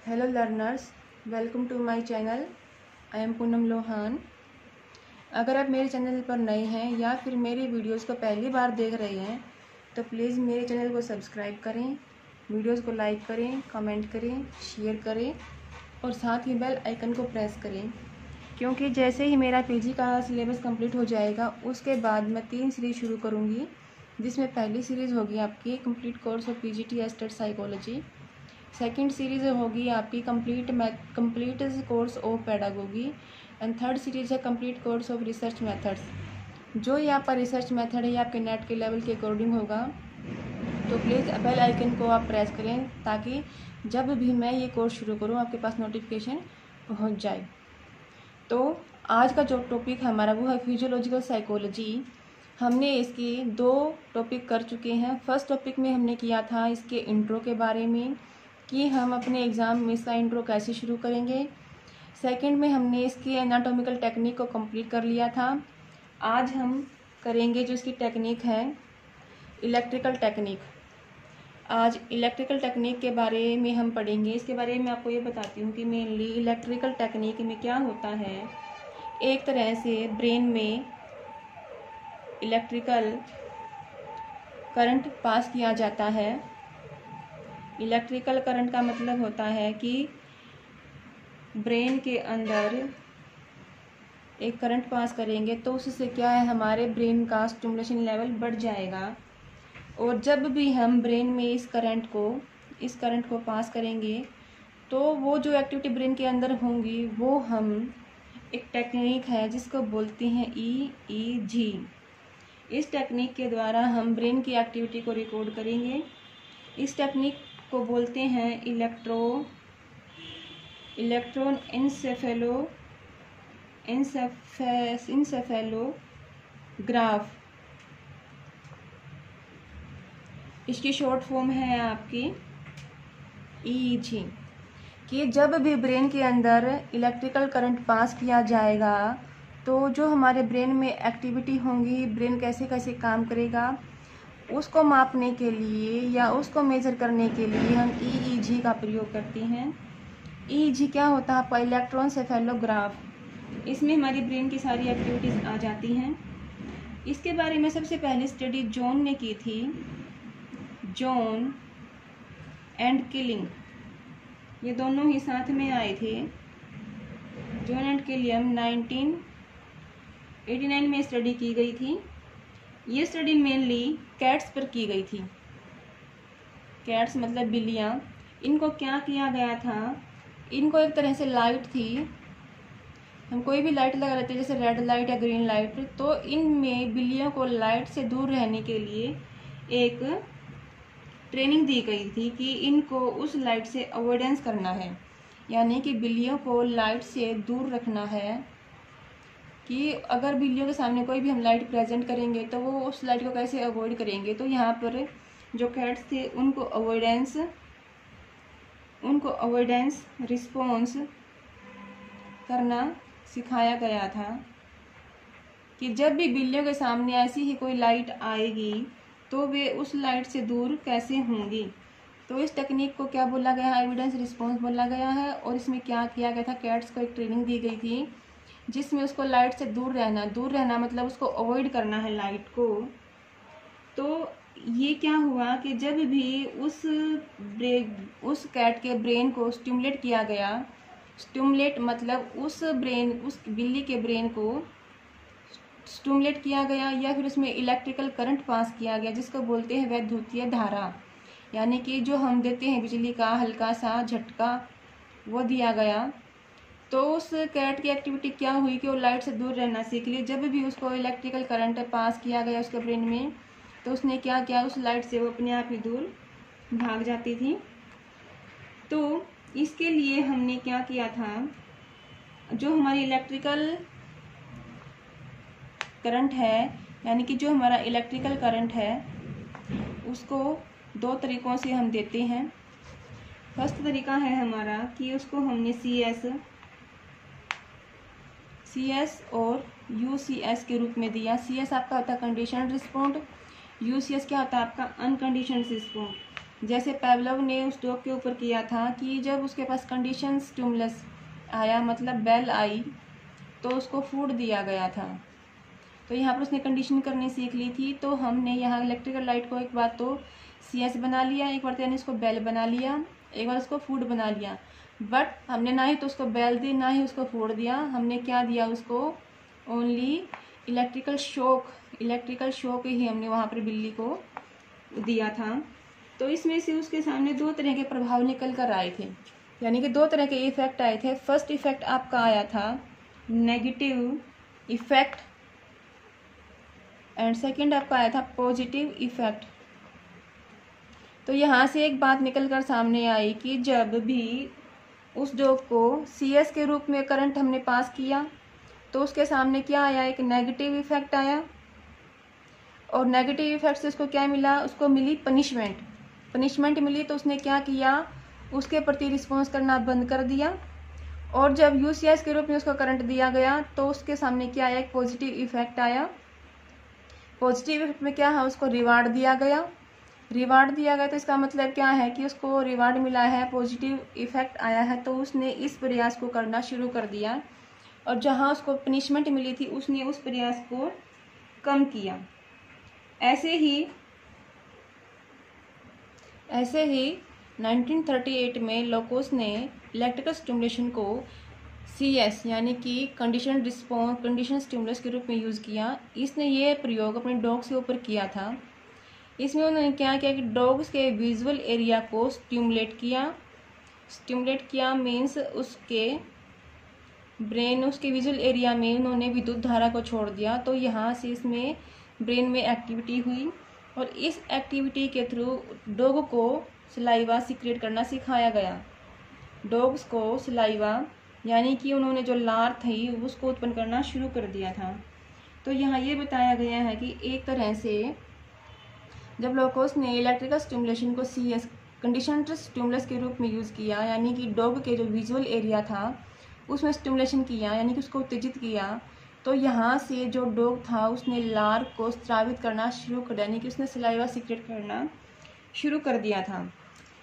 Hello learners, welcome to my channel. I am Poonam Lohan. अगर आप मेरे चैनल पर नए हैं या फिर मेरी वीडियोस को पहली बार देख रहे हैं तो प्लीज़ मेरे चैनल को सब्सक्राइब करें, वीडियोस को लाइक करें, कमेंट करें, शेयर करें और साथ ही बेल आइकन को प्रेस करें, क्योंकि जैसे ही मेरा पीजी का सिलेबस कंप्लीट हो जाएगा उसके बाद मैं 3 सीरीज़ शुरू करूँगी, जिसमें पहली सीरीज़ होगी आपकी complete course of PGT estate psychology. Second series होगी आपकी complete course of pedagogy and third series है complete course of research methods. जो ये आपका रिसर्च मेथड है ये आपके नेट के लेवल के अकॉर्डिंग होगा, तो प्लीज़ बेल आइकन को आप प्रेस करें ताकि जब भी मैं ये कोर्स शुरू करूँ आपके पास नोटिफिकेशन पहुँच जाए। तो आज का जो टॉपिक हमारा वो है फिजियोलॉजिकल साइकोलॉजी। हमने इसकी 2 टॉपिक कर चुके हैं। फर्स्ट टॉपिक में हमने किया था इसके इंट्रो के बारे में कि हम अपने एग्ज़ाम में इसका इंट्रो कैसे शुरू करेंगे। सेकंड में हमने इसकी एनाटॉमिकल टेक्निक को कंप्लीट कर लिया था। आज हम करेंगे जो इसकी टेक्निक है इलेक्ट्रिकल टेक्निक। आज इलेक्ट्रिकल टेक्निक के बारे में हम पढ़ेंगे। इसके बारे में आपको ये बताती हूँ कि मेनली इलेक्ट्रिकल टेक्निक में क्या होता है। एक तरह से ब्रेन में इलेक्ट्रिकल करंट पास किया जाता है। इलेक्ट्रिकल करंट का मतलब होता है कि ब्रेन के अंदर एक करंट पास करेंगे तो उससे क्या है, हमारे ब्रेन का स्टिमुलेशन लेवल बढ़ जाएगा। और जब भी हम ब्रेन में इस करंट को पास करेंगे तो वो जो एक्टिविटी ब्रेन के अंदर होंगी वो हम एक टेक्निक है जिसको बोलते हैं EEG। इस टेक्निक के द्वारा हम ब्रेन की एक्टिविटी को रिकॉर्ड करेंगे। इस टेक्निक को बोलते हैं इलेक्ट्रॉन एन्सेफेलोग्राफ। इसकी शॉर्ट फॉर्म है आपकी EEG। कि जब भी ब्रेन के अंदर इलेक्ट्रिकल करंट पास किया जाएगा तो जो हमारे ब्रेन में एक्टिविटी होंगी, ब्रेन कैसे कैसे काम करेगा, उसको मापने के लिए या उसको मेजर करने के लिए हम EEG का प्रयोग करते हैं। EEG क्या होता है आपका? इलेक्ट्रोएन्सेफेलोग्राफ। इसमें हमारी ब्रेन की सारी एक्टिविटीज़ आ जाती हैं। इसके बारे में सबसे पहले स्टडी जॉन ने की थी, जॉन एंड किलिंग। ये दोनों ही साथ में आए थे। जॉन एंड किलियम 1989 में स्टडी की गई थी। ये स्टडी मेनली कैट्स पर की गई थी। कैट्स मतलब बिल्लियाँ। इनको क्या किया गया था, इनको एक तरह से लाइट थी, हम कोई भी लाइट लगा लेते हैं जैसे रेड लाइट या ग्रीन लाइट, तो इनमें बिल्लियों को लाइट से दूर रहने के लिए एक ट्रेनिंग दी गई थी कि इनको उस लाइट से अवॉइडेंस करना है, यानी कि बिल्लियों को लाइट से दूर रखना है। कि अगर बिल्लियों के सामने कोई भी हम लाइट प्रेजेंट करेंगे तो वो उस लाइट को कैसे अवॉइड करेंगे। तो यहाँ पर जो कैट्स थे उनको अवॉइडेंस रिस्पॉन्स करना सिखाया गया था कि जब भी बिल्लियों के सामने ऐसी ही कोई लाइट आएगी तो वे उस लाइट से दूर कैसे होंगी। तो इस टेक्निक को क्या बोला गया है? एविडेंस रिस्पॉन्स बोला गया है। और इसमें क्या किया गया था, कैट्स को एक ट्रेनिंग दी गई थी जिसमें उसको लाइट से दूर रहना मतलब उसको अवॉइड करना है लाइट को। तो ये क्या हुआ कि जब भी उस कैट के ब्रेन को स्टिमुलेट किया गया, स्टिमुलेट मतलब उस बिल्ली के ब्रेन को स्टिमुलेट किया गया या फिर उसमें इलेक्ट्रिकल करंट पास किया गया जिसको बोलते हैं वैद्युतीय धारा, यानी कि जो हम देते हैं बिजली का हल्का सा झटका वो दिया गया। तो उस कैट की एक्टिविटी क्या हुई कि वो लाइट से दूर रहना सीख ली। जब भी उसको इलेक्ट्रिकल करंट पास किया गया उसके ब्रेन में तो उसने क्या किया, उस लाइट से वो अपने आप ही दूर भाग जाती थी। तो इसके लिए हमने क्या किया था, जो हमारी इलेक्ट्रिकल करंट है, यानी कि जो हमारा इलेक्ट्रिकल करंट है उसको 2 तरीक़ों से हम देते हैं। फर्स्ट तरीका है हमारा कि उसको हमने CS और UCS के रूप में दिया। CS आपका होता है कंडीशनड रिस्पॉन्ड, UCS क्या होता है आपका अनकंडीशनड रिस्पॉन्ड। जैसे पेवलोव ने उस डॉग के ऊपर किया था कि जब उसके पास कंडीशन स्टिमुलस आया, मतलब बेल आई, तो उसको फूड दिया गया था। तो यहाँ पर उसने कंडीशन करनी सीख ली थी। तो हमने यहाँ इलेक्ट्रिकल लाइट को एक बार तो CS बना लिया, एक बार यानी उसको बेल बना लिया, एक बार उसको फूड बना लिया। बट हमने ना ही तो उसको बेल दी, ना ही उसको फूड दिया। हमने क्या दिया उसको, ओनली इलेक्ट्रिकल शॉक ही हमने वहाँ पर बिल्ली को दिया था। तो इसमें से उसके सामने दो तरह के प्रभाव निकल कर आए थे, यानी कि दो तरह के इफेक्ट आए थे। फर्स्ट इफेक्ट आपका आया था नेगेटिव इफेक्ट एंड सेकंड आपका आया था पॉजिटिव इफेक्ट। तो यहाँ से एक बात निकल कर सामने आई कि जब भी उस डॉग को CS के रूप में करंट हमने पास किया तो उसके सामने क्या आया, एक नेगेटिव इफेक्ट आया। और नेगेटिव इफेक्ट से उसको क्या मिला, उसको मिली पनिशमेंट मिली। तो उसने क्या किया, उसके प्रति रिस्पॉन्स करना बंद कर दिया। और जब UCS के रूप में उसको करंट दिया गया तो उसके सामने क्या आया, एक पॉजिटिव इफेक्ट आया। पॉजिटिव इफेक्ट में क्या है, उसको रिवार्ड दिया गया। तो इसका मतलब क्या है कि उसको रिवार्ड मिला है, पॉजिटिव इफेक्ट आया है। तो उसने इस प्रयास को करना शुरू कर दिया, और जहां उसको पनिशमेंट मिली थी उसने उस प्रयास को कम किया। ऐसे ही 1938 में लोकोस ने इलेक्ट्रिकल स्टिमुलेशन को CS यानी कि कंडीशन स्टिमुलस के रूप में यूज़ किया। इसने ये प्रयोग अपने डॉग्स के ऊपर किया था। इसमें उन्होंने क्या किया कि डॉग्स के विजुअल एरिया को स्टिमुलेट किया मीन्स उसके विजुअल एरिया में उन्होंने विद्युत धारा को छोड़ दिया। तो यहाँ से इसमें ब्रेन में एक्टिविटी हुई, और इस एक्टिविटी के थ्रू डॉग को सलाइवा सीक्रेट करना सिखाया गया। डॉग्स को सलाइवा यानी कि उन्होंने जो लार थी उसको उत्पन्न करना शुरू कर दिया था। तो यहाँ ये बताया गया है कि एक तरह से जब लोकोस ने इलेक्ट्रिकल स्टिमुलेशन को CS कंडीशनड स्टिमुलस के रूप में यूज़ किया, यानी कि डॉग के जो विजुअल एरिया था उसमें स्टिमुलेशन किया, यानी कि उसको उत्तेजित किया, तो यहाँ से जो डॉग था उसने लार को स्रावित करना शुरू कर दिया, यानी कि उसने सलाइवा सीक्रेट करना शुरू कर दिया था।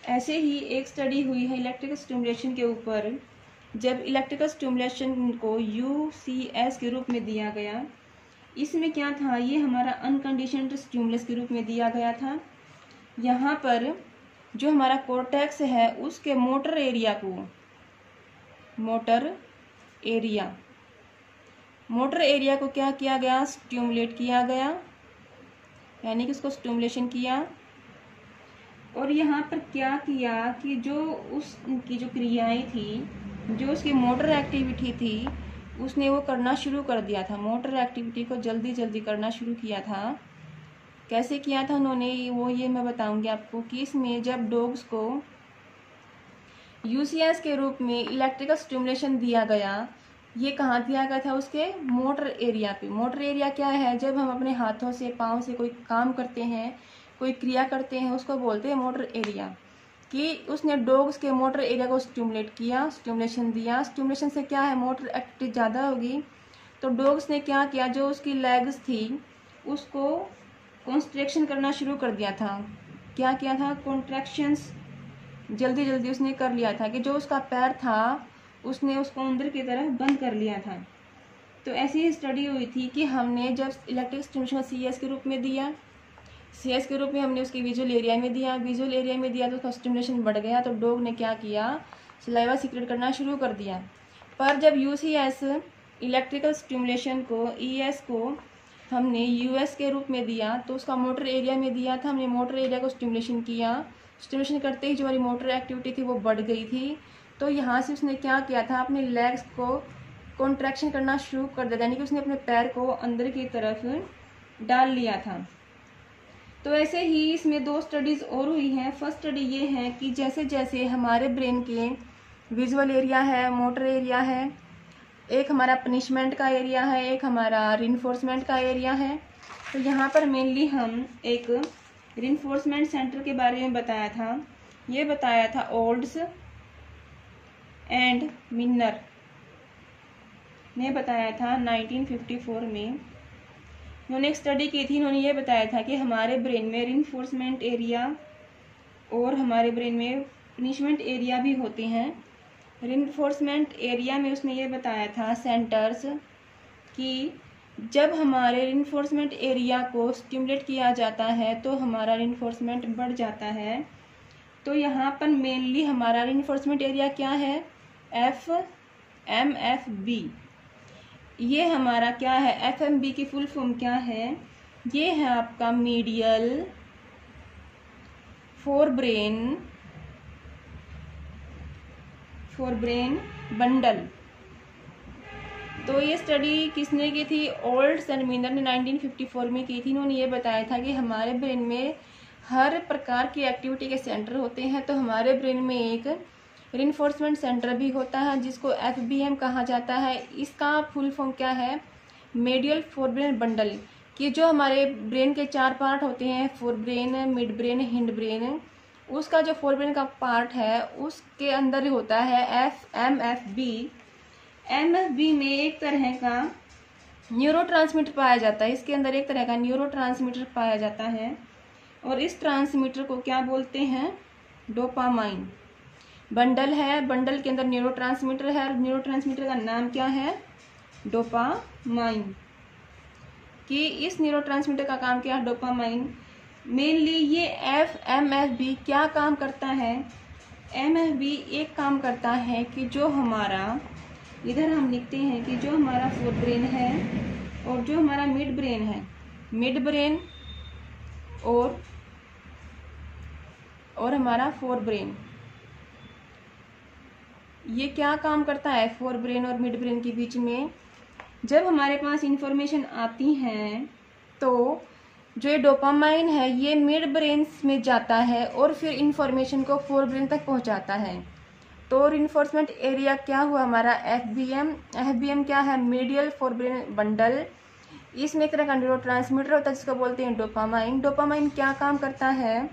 ऐसे ही एक स्टडी हुई है इलेक्ट्रिकल स्टिमुलेशन के ऊपर। जब इलेक्ट्रिकल स्टिमुलेशन को UCS के रूप में दिया गया, इसमें क्या था, ये हमारा अनकंडीशनड स्टिमुलस के रूप में दिया गया था। यहाँ पर जो हमारा कोर्टेक्स है उसके मोटर एरिया को क्या किया गया, स्टिमुलेट किया गया, यानी कि उसको स्टिमुलेशन किया। और यहाँ पर क्या किया कि जो उसकी जो क्रियाएं थी, जो उसकी मोटर एक्टिविटी थी, उसने वो करना शुरू कर दिया था। मोटर एक्टिविटी को जल्दी करना शुरू किया था। कैसे किया था उन्होंने, वो ये मैं बताऊंगी आपको कि इसमें जब डॉग्स को UCS के रूप में इलेक्ट्रिकल स्टिमुलेशन दिया गया, ये कहाँ दिया गया था, उसके मोटर एरिया पे। मोटर एरिया क्या है, जब हम अपने हाथों से पाँव से कोई काम करते हैं, कोई क्रिया करते हैं, उसको बोलते हैं मोटर एरिया। कि उसने डॉग्स के मोटर एरिया को स्टिमुलेट किया, स्टिमुलेशन दिया। स्टिमुलेशन से क्या है, मोटर एक्टिविटी ज़्यादा होगी। तो डॉग्स ने क्या किया, जो उसकी लेग्स थी उसको कॉन्स्ट्रैक्शन करना शुरू कर दिया था। क्या किया था, कॉन्ट्रैक्शंस जल्दी उसने कर लिया था, कि जो उसका पैर था उसने उसको अंदर की तरफ बंद कर लिया था। तो ऐसी ही स्टडी हुई थी कि हमने जब इलेक्ट्रिक स्टिमुलेशन CS के रूप में दिया, CS के रूप में हमने उसके विजुअल एरिया में दिया तो उसका स्टिमुलेशन बढ़ गया। तो डॉग ने क्या किया, सलाइवा सीक्रेट करना शुरू कर दिया। पर जब UCS इलेक्ट्रिकल स्टिमुलेशन को ES को हमने US के रूप में दिया, तो उसका मोटर एरिया में दिया था। हमने मोटर एरिया को स्टिमुलेशन किया, स्टिमुलेशन करते ही जो हमारी मोटर एक्टिविटी थी वो बढ़ गई थी। तो यहाँ से उसने क्या किया था, अपने लेग्स को कॉन्ट्रैक्शन करना शुरू कर दिया, यानी कि उसने अपने पैर को अंदर की तरफ डाल लिया था। तो ऐसे ही इसमें दो स्टडीज़ और हुई हैं। फर्स्ट स्टडी ये है कि जैसे जैसे हमारे ब्रेन के विजुअल एरिया है, मोटर एरिया है, एक हमारा पनिशमेंट का एरिया है, एक हमारा रिइंफोर्समेंट का एरिया है। तो यहाँ पर मेनली हम एक रिइंफोर्समेंट सेंटर के बारे में बताया था। ये बताया था ओल्ड्स एंड मिनर ने बताया था 1954 में। उन्होंने एक स्टडी की थी, उन्होंने ये बताया था कि हमारे ब्रेन में रिइंफोर्समेंट एरिया और हमारे ब्रेन में पनिशमेंट एरिया भी होते हैं। रिइंफोर्समेंट एरिया में उसने ये बताया था सेंटर्स कि जब हमारे रिइंफोर्समेंट एरिया को स्टिमुलेट किया जाता है तो हमारा रिइंफोर्समेंट बढ़ जाता है। तो यहाँ पर मेनली हमारा रिइंफोर्समेंट एरिया क्या है, FMFB। ये हमारा क्या है, FMB की फुल फॉर्म क्या है, ये है आपका मीडियल फोरब्रेन बंडल। तो ये स्टडी किसने की थी, ओल्ड्स एंड मिनर ने 1954 में की थी। इन्होंने ये बताया था कि हमारे ब्रेन में हर प्रकार की एक्टिविटी के सेंटर होते हैं, तो हमारे ब्रेन में एक रिइंफोर्समेंट सेंटर भी होता है जिसको FBM कहा जाता है। इसका फुल फॉर्म क्या है, मीडियल फोरब्रेन बंडल। कि जो हमारे ब्रेन के 4 पार्ट होते हैं, forebrain, mid brain, hind brain, उसका जो फोरब्रेन का पार्ट है उसके अंदर होता है FMFB। MFB में एक तरह का न्यूरोट्रांसमीटर पाया जाता है, इसके अंदर एक तरह का न्यूरोट्रांसमीटर पाया जाता है और इस ट्रांसमीटर को क्या बोलते हैं, डोपामाइन। बंडल है, बंडल के अंदर न्यूरोट्रांसमीटर है और न्यूरोट्रांसमीटर का नाम क्या है, डोपामाइन। कि इस न्यूरोट्रांसमीटर का काम क्या है, डोपामाइन। मेनली ये FMFB क्या काम करता है, MFB एक काम करता है कि जो हमारा, इधर हम लिखते हैं कि जो हमारा फोरब्रेन है और जो हमारा मिड ब्रेन है, मिड ब्रेन और हमारा फोरब्रेन, ये क्या काम करता है, फोरब्रेन और मिड ब्रेन के बीच में जब हमारे पास इंफॉर्मेशन आती है तो जो ये डोपामाइन है ये मिड ब्रेन में जाता है और फिर इंफॉर्मेशन को फोरब्रेन तक पहुंचाता है। तो रिइंफोर्समेंट एरिया क्या हुआ हमारा, FBM क्या है, मीडियल फोरब्रेन बंडल। इसमें एक तरह का न्यूरोट्रांसमीटर होता है जिसको बोलते हैं डोपामाइन। डोपामाइन क्या काम करता है,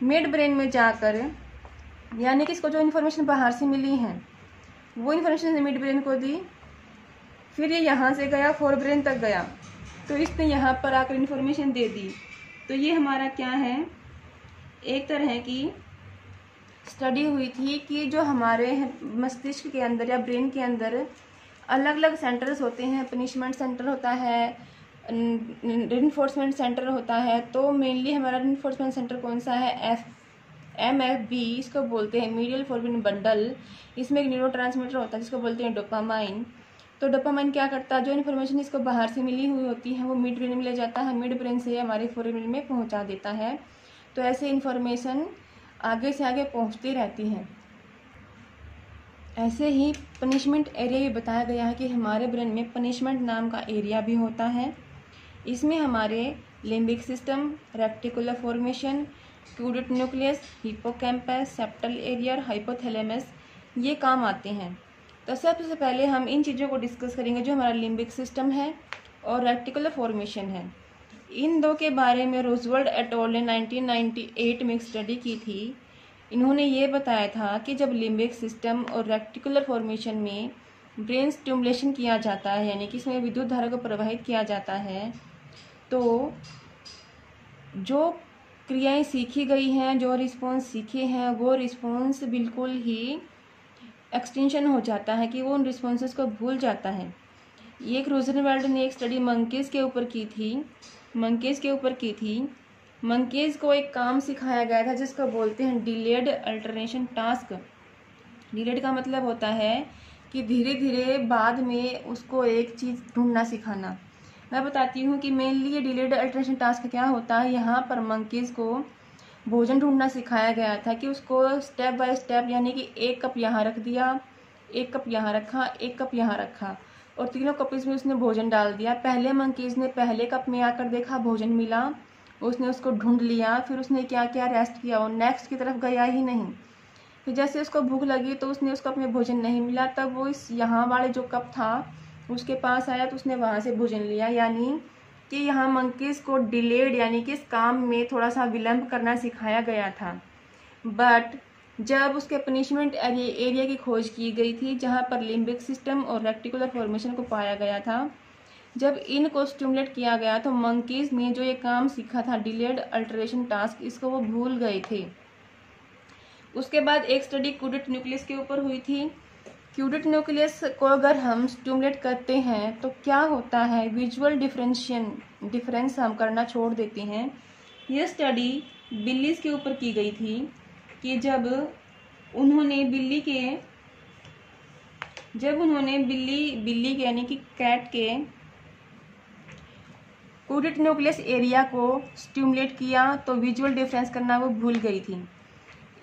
मिड ब्रेन में जाकर, यानी कि इसको जो इन्फॉर्मेशन बाहर से मिली है वो इन्फॉर्मेशन मिड ब्रेन को दी, फिर ये यहाँ से गया फोरब्रेन तक गया तो इसने यहाँ पर आकर इन्फॉर्मेशन दे दी। तो ये हमारा क्या है, एक तरह की स्टडी हुई थी कि जो हमारे मस्तिष्क के अंदर या ब्रेन के अंदर अलग अलग सेंटर्स होते हैं, पनिशमेंट सेंटर होता है, रिइंफोर्समेंट सेंटर होता है। तो मेनली हमारा रिइंफोर्समेंट सेंटर कौन सा है, FMFB, इसको बोलते हैं मीडियल फोरब्रेन बंडल। इसमें एक न्यूरोट्रांसमीटर होता है जिसको बोलते हैं डोपामाइन। तो डोपामाइन क्या करता है, जो इन्फॉर्मेशन इसको बाहर से मिली हुई होती है वो मिड ब्रेन में ले जाता है, मिड ब्रेन से हमारे फोरब्रेन में पहुंचा देता है। तो ऐसे इन्फॉर्मेशन आगे से आगे पहुंचती रहती है। ऐसे ही पनिशमेंट एरिया भी बताया गया है कि हमारे ब्रेन में पनिशमेंट नाम का एरिया भी होता है। इसमें हमारे लिम्बिक सिस्टम, रेक्टिकुलर फॉर्मेशन, क्यूबिट न्यूक्लियस, हिप्पोकैम्पस, सेप्टल एरिया और हाइपोथैलेमस ये काम आते हैं। तो सबसे पहले हम इन चीज़ों को डिस्कस करेंगे, जो हमारा लिम्बिक सिस्टम है और रेक्टिकुलर फॉर्मेशन है। इन दो के बारे में रूजवेल्ट एट ऑल ने 1998 में एक स्टडी की थी। इन्होंने ये बताया था कि जब लिम्बिक सिस्टम और रेक्टिकुलर फॉर्मेशन में ब्रेन स्टिमुलेशन किया जाता है, यानी कि इसमें विद्युत धारा को प्रवाहित किया जाता है, तो जो क्रियाएं सीखी गई हैं, जो रिस्पॉन्स सीखे हैं, वो रिस्पॉन्स बिल्कुल ही एक्सटेंशन हो जाता है कि वो उन रिस्पॉन्सेस को भूल जाता है। ये एक रूजवेल्ट ने एक स्टडी मंकीज़ के ऊपर की थी। मंकीज़ को एक काम सिखाया गया था जिसको बोलते हैं डिलेड अल्टरनेशन टास्क। डिलेड का मतलब होता है कि धीरे धीरे बाद में उसको एक चीज़ ढूंढना सिखाना। मैं बताती हूँ कि मेनली ये डिलेड अल्टरनेशन टास्क क्या होता है। यहाँ पर मंकीज़ को भोजन ढूंढना सिखाया गया था कि उसको स्टेप बाय स्टेप, यानी कि 1 कप यहाँ रख दिया, 1 कप यहाँ रखा, 1 कप यहाँ रखा और तीनों कप्स में उसने भोजन डाल दिया। पहले मंकीज़ ने पहले कप में आकर देखा, भोजन मिला, उसने उसको ढूंढ लिया, फिर उसने क्या किया, रेस्ट किया और नेक्स्ट की तरफ गया ही नहीं। फिर जैसे उसको भूख लगी तो उसने उस कप में भोजन नहीं मिला, तब वो इस यहाँ वाले जो कप था उसके पास आया तो उसने वहाँ से भोजन लिया। यानी कि यहाँ मंकीज़ को डिलेड, यानी कि इस काम में थोड़ा सा विलंब करना सिखाया गया था। बट जब उसके पनिशमेंट एरिया की खोज की गई थी, जहाँ पर लिम्बिक सिस्टम और रेक्टिकुलर फॉर्मेशन को पाया गया था, जब इनको स्टिमुलेट किया गया तो मंकीज़ ने जो ये काम सीखा था डिलेड अल्टरेशन टास्क, इसको वो भूल गए थे। उसके बाद एक स्टडी क्यूडेट न्यूक्लियस के ऊपर हुई थी। क्यूडेट न्यूक्लियस को अगर हम स्टिमुलेट करते हैं तो क्या होता है, विजुअल डिफरेंस हम करना छोड़ देते हैं। यह स्टडी बिल्लीज के ऊपर की गई थी कि जब उन्होंने बिल्ली के यानी कि कैट के क्यूडेट न्यूक्लियस एरिया को स्टिमुलेट किया तो विजुअल डिफरेंस करना वो भूल गई थी।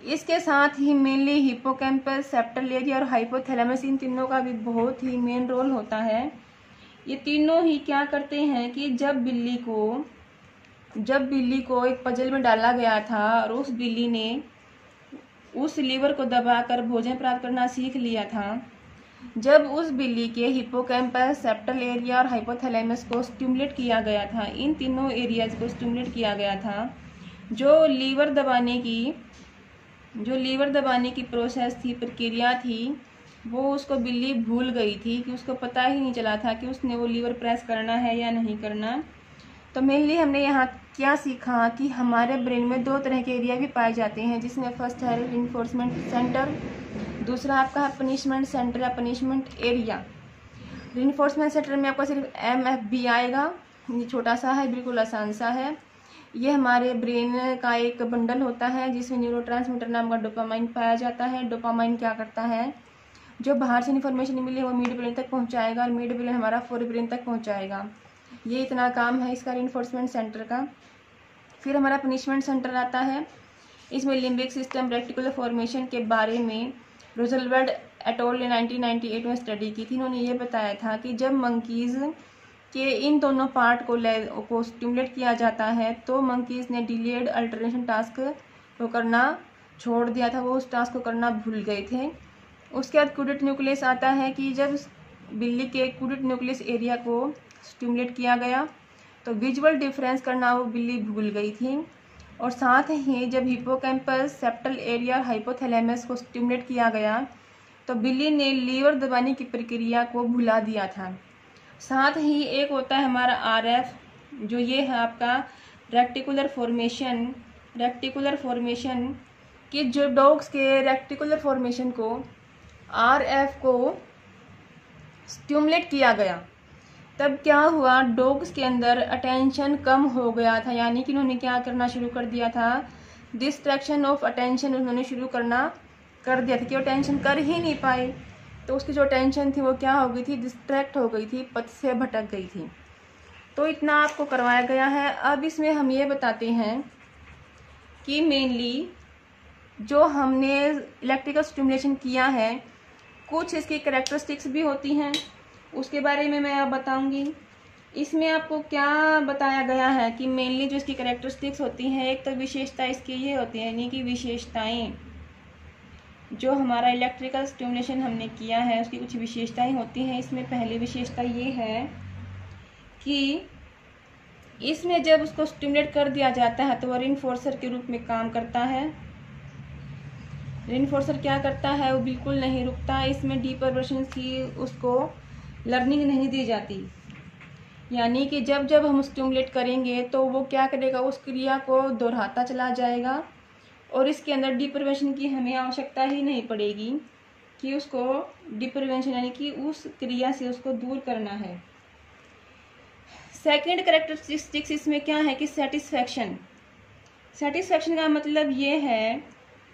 इसके साथ ही मेनली हिप्पोकैम्पस, सेप्टल एरिया और हाइपोथैलेमस, इन तीनों का भी बहुत ही मेन रोल होता है। ये तीनों ही क्या करते हैं कि जब बिल्ली को एक पजल में डाला गया था और उस बिल्ली ने उस लीवर को दबाकर भोजन प्राप्त करना सीख लिया था, जब उस बिल्ली के हिप्पोकैम्पस, सेप्टल एरिया और हाइपोथैलेमस को स्टिमुलेट किया गया था, इन तीनों एरियाज को स्टिमुलेट किया गया था, जो लीवर दबाने की प्रोसेस थी, प्रक्रिया थी, वो उसको बिल्ली भूल गई थी कि उसको पता ही नहीं चला था कि उसने वो लीवर प्रेस करना है या नहीं करना। तो मेनली हमने यहाँ क्या सीखा कि हमारे ब्रेन में दो तरह के एरिया भी पाए जाते हैं, जिसमें फर्स्ट है रिइंफोर्समेंट सेंटर, दूसरा आपका है पनिशमेंट सेंटर या पनिशमेंट एरिया। रिइंफोर्समेंट सेंटर में आपका सिर्फ MFB आएगा, ये छोटा सा है, बिल्कुल आसान सा है। ये हमारे ब्रेन का एक बंडल होता है जिसमें न्यूरोट्रांसमीटर नाम का डोपामाइन पाया जाता है। डोपामाइन क्या करता है, जो बाहर से इन्फॉर्मेशन मिली है वो मिड ब्रेन तक पहुंचाएगा और मिड ब्रेन हमारा फोर ब्रेन तक पहुंचाएगा। ये इतना काम है इसका रिइंफोर्समेंट सेंटर का। फिर हमारा पनिशमेंट सेंटर आता है, इसमें लिम्बिक सिस्टम रेक्टिकुलर फॉर्मेशन के बारे में रोजलवेल्ड एट अल ने 1998 में स्टडी की थी। इन्होंने ये बताया था कि जब मंकीज़ के इन दोनों पार्ट को स्टिमुलेट किया जाता है तो मंकीज़ ने डिलेड अल्टरनेशन टास्क को करना छोड़ दिया था, वो उस टास्क को करना भूल गए थे। उसके बाद क्यूडेट न्यूक्लियस आता है कि जब बिल्ली के क्यूडेट न्यूक्लियस एरिया को स्टिमुलेट किया गया तो विजुअल डिफरेंस करना वो बिल्ली भूल गई थी। और साथ ही जब हिप्पोकैम्पस, सेप्टल एरिया और हाइपोथैलेमस को स्टिमुलेट किया गया तो बिल्ली ने लीवर दबाने की प्रक्रिया को भुला दिया था। साथ ही एक होता है हमारा RF, जो ये है आपका रेक्टिकुलर फॉर्मेशन कि जो डॉग्स के रेक्टिकुलर फॉर्मेशन को RF को स्टिमुलेट किया गया तब क्या हुआ, डॉग्स के अंदर अटेंशन कम हो गया था, यानी कि उन्होंने क्या करना शुरू कर दिया था, डिस्ट्रैक्शन ऑफ अटेंशन उन्होंने शुरू करना कर दिया था कि वो अटेंशन कर ही नहीं पाए। तो उसकी जो टेंशन थी वो क्या हो गई थी, डिस्ट्रैक्ट हो गई थी, पथ से भटक गई थी। तो इतना आपको करवाया गया है। अब इसमें हम ये बताते हैं कि मेनली जो हमने इलेक्ट्रिकल स्टिमुलेशन किया है, कुछ इसकी कैरेक्टरिस्टिक्स भी होती हैं, उसके बारे में मैं अब बताऊंगी। इसमें आपको क्या बताया गया है कि मेनली जो इसकी कैरेक्टरिस्टिक्स होती हैं, एक तो विशेषता इसकी ये होती है, यानी कि विशेषताएं, जो हमारा इलेक्ट्रिकल स्टिमुलेशन हमने किया है उसकी कुछ विशेषताएं होती हैं। इसमें पहली विशेषता ये है कि इसमें जब उसको स्टिमुलेट कर दिया जाता है तो वो रिइंफोर्सर के रूप में काम करता है। रिइंफोर्सर क्या करता है, वो बिल्कुल नहीं रुकता, इसमें डीपर वर्जन की उसको लर्निंग नहीं दी जाती, यानी कि जब जब हम स्टिमुलेट करेंगे तो वो क्या करेगा, उस क्रिया को दोहराता चला जाएगा और इसके अंदर डिप्रिवेंशन की हमें आवश्यकता ही नहीं पड़ेगी कि उसको डिप्रिवेंशन यानी कि उस क्रिया से उसको दूर करना है। सेकंड कैरेक्टरिस्टिक्स इसमें क्या है कि सेटिस्फैक्शन का मतलब ये है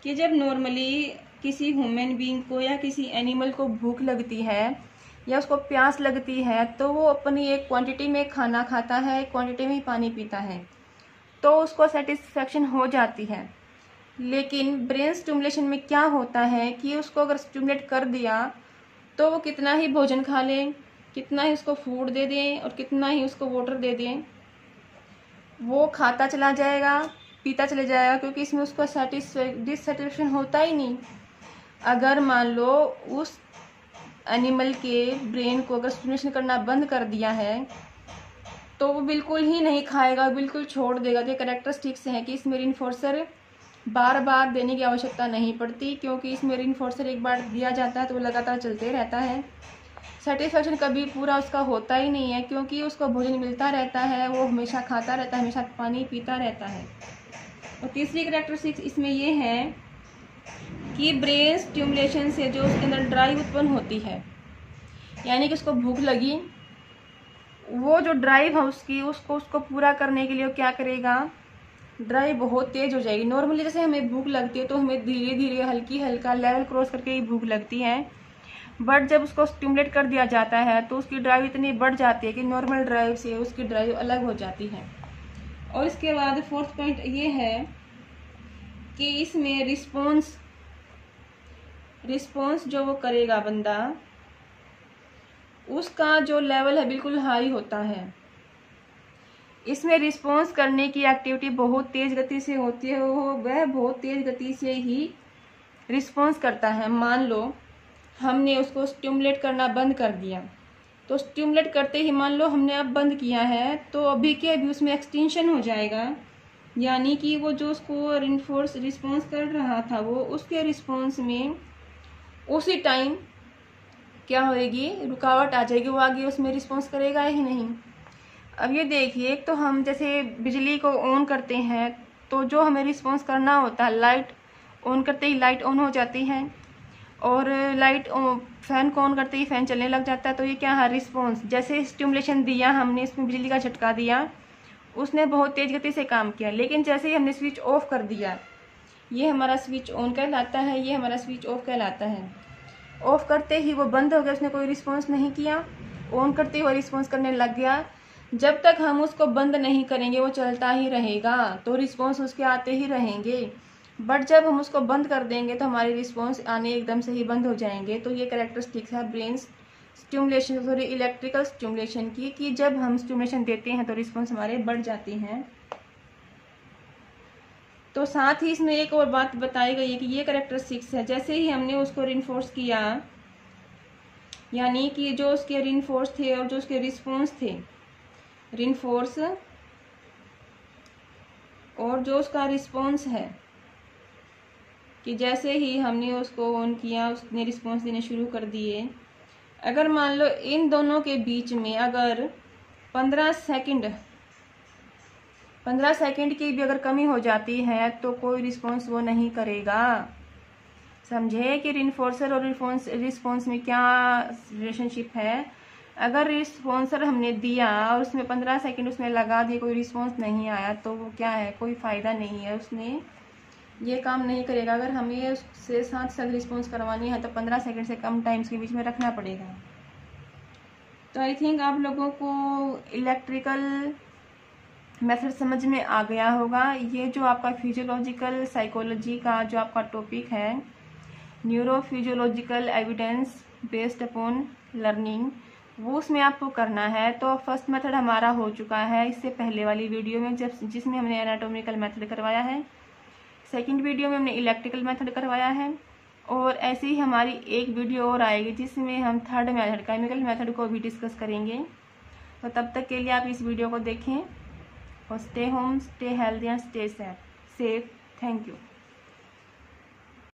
कि जब नॉर्मली किसी ह्यूमन बीइंग को या किसी एनिमल को भूख लगती है या उसको प्यास लगती है तो वो अपनी एक क्वांटिटी में खाना खाता है, एक क्वांटिटी में ही पानी पीता है, तो उसको सेटिस्फैक्शन हो जाती है। लेकिन ब्रेन स्टिमुलेशन में क्या होता है कि उसको अगर स्टिमुलेट कर दिया तो वो कितना ही भोजन खा ले, कितना ही उसको फूड दे दें और कितना ही उसको वाटर दे दें, वो खाता चला जाएगा, पीता चले जाएगा, क्योंकि इसमें उसको डिससेटिस्फैक्शन होता ही नहीं। अगर मान लो उस एनिमल के ब्रेन को अगर स्टिमुलेशन करना बंद कर दिया है तो वो बिल्कुल ही नहीं खाएगा, बिल्कुल छोड़ देगा। तो कैरेक्टरिस्टिक्स हैं कि इसमें रिइंफोर्सर बार बार देने की आवश्यकता नहीं पड़ती, क्योंकि इसमें रिइंफोर्सर एक बार दिया जाता है तो वो लगातार चलते रहता है। सेटिस्फैक्शन कभी पूरा उसका होता ही नहीं है, क्योंकि उसको भोजन मिलता रहता है, वो हमेशा खाता रहता है, हमेशा पानी पीता रहता है। और तीसरी कैरेक्टरिस्टिक्स इसमें ये है कि ब्रेन स्टिमुलेशन से जो उसके अंदर ड्राइव उत्पन्न होती है, यानी कि उसको भूख लगी, वो जो ड्राइव है उसको पूरा करने के लिए वो क्या करेगा, ड्राइव बहुत तेज हो जाएगी। नॉर्मली जैसे हमें भूख लगती है तो हमें धीरे धीरे हल्का लेवल क्रॉस करके ही भूख लगती है, बट जब उसको स्टिमुलेट कर दिया जाता है तो उसकी ड्राइव इतनी बढ़ जाती है कि नॉर्मल ड्राइव से उसकी ड्राइव अलग हो जाती है। और इसके बाद फोर्थ पॉइंट ये है कि इसमें रिस्पॉन्स जो वो करेगा बंदा, उसका जो लेवल है बिल्कुल हाई होता है। इसमें रिस्पॉन्स करने की एक्टिविटी बहुत तेज गति से होती है, वह बहुत तेज गति से ही रिस्पॉन्स करता है। मान लो हमने उसको स्टिमुलेट करना बंद कर दिया, तो स्टिमुलेट करते ही मान लो हमने अब बंद किया है तो अभी के अभी उसमें एक्सटेंशन हो जाएगा, यानी कि वो जो उसको रिन्फोर्स रिस्पॉन्स कर रहा था वो उसके रिस्पॉन्स में उसी टाइम क्या होएगी, रुकावट आ जाएगी, वो आगे उसमें रिस्पॉन्स करेगा ही नहीं। अब ये देखिए, एक तो हम जैसे बिजली को ऑन करते हैं तो जो हमें रिस्पॉन्स करना होता है, लाइट ऑन करते ही लाइट ऑन हो जाती है, और फैन को ऑन करते ही फैन चलने लग जाता है। तो ये क्या है, रिस्पॉन्स। जैसे स्टिमुलेशन दिया हमने, इसमें बिजली का झटका दिया, उसने बहुत तेज गति से काम किया, लेकिन जैसे ही हमने स्विच ऑफ कर दिया, ये हमारा स्विच ऑन कहलाता है, ये हमारा स्विच ऑफ कहलाता है। ऑफ करते ही वो बंद हो गया, उसने कोई रिस्पॉन्स नहीं किया। ऑन करते ही वो रिस्पॉन्स करने लग गया। जब तक हम उसको बंद नहीं करेंगे वो चलता ही रहेगा, तो रिस्पॉन्स उसके आते ही रहेंगे। बट जब हम उसको बंद कर देंगे तो हमारे रिस्पॉन्स आने एकदम से ही बंद हो जाएंगे। तो ये कैरेक्टरिस्टिक्स है brain stimulation, sorry electrical stimulation की, कि जब हम स्टिमुलेशन देते हैं तो रिस्पॉन्स हमारे बढ़ जाते हैं। तो साथ ही इसमें एक और बात बताई गई है कि ये कैरेक्टरिस्टिक्स है, जैसे ही हमने उसको रिइंफोर्स किया, यानी कि जो उसके रिइंफोर्स थे और जो उसके रिस्पॉन्स थे, रिइंफोर्स और जो उसका रिस्पॉन्स है, कि जैसे ही हमने उसको ऑन किया उसने रिस्पॉन्स देने शुरू कर दिए। अगर मान लो इन दोनों के बीच में अगर 15 सेकंड की भी अगर कमी हो जाती है तो कोई रिस्पॉन्स वो नहीं करेगा। समझे कि रिइंफोर्सर और रिस्पॉन्स में क्या रिलेशनशिप है। अगर रिस्पॉन्सर हमने दिया और उसमें 15 सेकंड उसमें लगा दिए, कोई रिस्पॉन्स नहीं आया, तो वो क्या है, कोई फ़ायदा नहीं है, उसने ये काम नहीं करेगा। अगर हमें उससे साथ रिस्पॉन्स करवानी है तो 15 सेकंड से कम टाइम्स के बीच में रखना पड़ेगा। तो आई थिंक आप लोगों को इलेक्ट्रिकल मेथड समझ में आ गया होगा। ये जो आपका फिजियोलॉजिकल साइकोलॉजी का जो आपका टॉपिक है, neuro physiological evidence based upon learning, वो उसमें आपको करना है। तो फर्स्ट मेथड हमारा हो चुका है इससे पहले वाली वीडियो में, जिसमें हमने एनाटॉमिकल मेथड करवाया है। सेकंड वीडियो में हमने इलेक्ट्रिकल मेथड करवाया है, और ऐसे ही हमारी एक वीडियो और आएगी जिसमें हम थर्ड मेथड केमिकल मेथड को भी डिस्कस करेंगे। तो तब तक के लिए आप इस वीडियो को देखें और stay home, stay healthy and stay safe. Thank you.